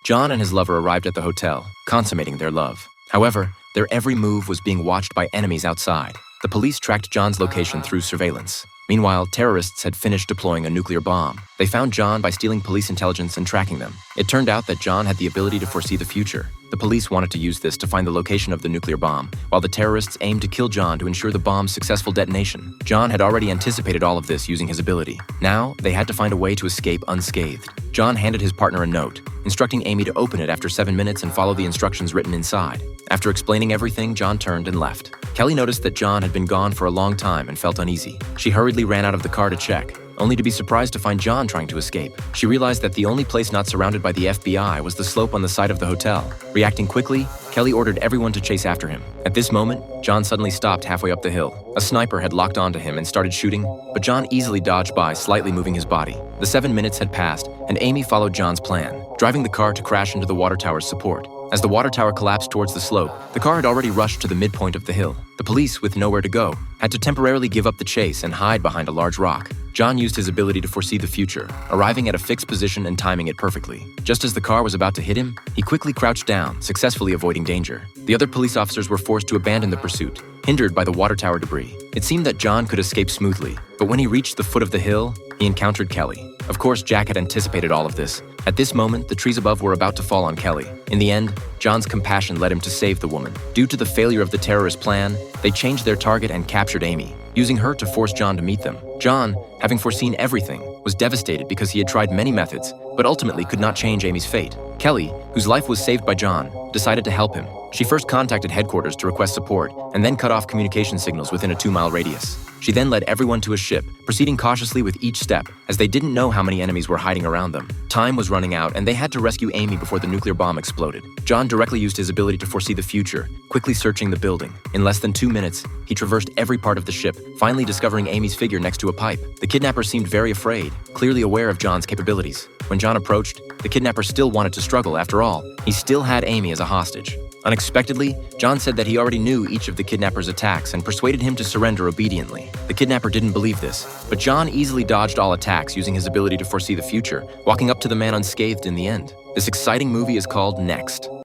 John and his lover arrived at the hotel, consummating their love. However, their every move was being watched by enemies outside. The police tracked John's location through surveillance. Meanwhile, terrorists had finished deploying a nuclear bomb. They found John by stealing police intelligence and tracking them. It turned out that John had the ability to foresee the future. The police wanted to use this to find the location of the nuclear bomb, while the terrorists aimed to kill John to ensure the bomb's successful detonation. John had already anticipated all of this using his ability. Now, they had to find a way to escape unscathed. John handed his partner a note, instructing Amy to open it after 7 minutes and follow the instructions written inside. After explaining everything, John turned and left. Kelly noticed that John had been gone for a long time and felt uneasy. She hurriedly ran out of the car to check, only to be surprised to find John trying to escape. She realized that the only place not surrounded by the FBI was the slope on the side of the hotel. Reacting quickly, Kelly ordered everyone to chase after him. At this moment, John suddenly stopped halfway up the hill. A sniper had locked onto him and started shooting, but John easily dodged by, slightly moving his body. The 7 minutes had passed, and Amy followed John's plan, driving the car to crash into the water tower's support. As the water tower collapsed towards the slope, the car had already rushed to the midpoint of the hill. The police, with nowhere to go, had to temporarily give up the chase and hide behind a large rock. John used his ability to foresee the future, arriving at a fixed position and timing it perfectly. Just as the car was about to hit him, he quickly crouched down, successfully avoiding danger. The other police officers were forced to abandon the pursuit, hindered by the water tower debris. It seemed that John could escape smoothly, but when he reached the foot of the hill, he encountered Kelly. Of course, Jack had anticipated all of this. At this moment, the trees above were about to fall on Kelly. In the end, John's compassion led him to save the woman. Due to the failure of the terrorist plan, they changed their target and captured Amy, using her to force John to meet them. John, having foreseen everything, was devastated because he had tried many methods, but ultimately could not change Amy's fate. Kelly, whose life was saved by John, decided to help him. She first contacted headquarters to request support, and then cut off communication signals within a 2-mile radius. She then led everyone to a ship, proceeding cautiously with each step, as they didn't know how many enemies were hiding around them. Time was running out, and they had to rescue Amy before the nuclear bomb exploded. John directly used his ability to foresee the future, quickly searching the building. In less than 2 minutes, he traversed every part of the ship, finally discovering Amy's figure next to a pipe. The kidnapper seemed very afraid, clearly aware of John's capabilities. When John approached, the kidnapper still wanted to struggle. After all, he still had Amy as a hostage. Unexpectedly, John said that he already knew each of the kidnapper's attacks and persuaded him to surrender obediently. The kidnapper didn't believe this, but John easily dodged all attacks using his ability to foresee the future, walking up to the man unscathed in the end. This exciting movie is called Next.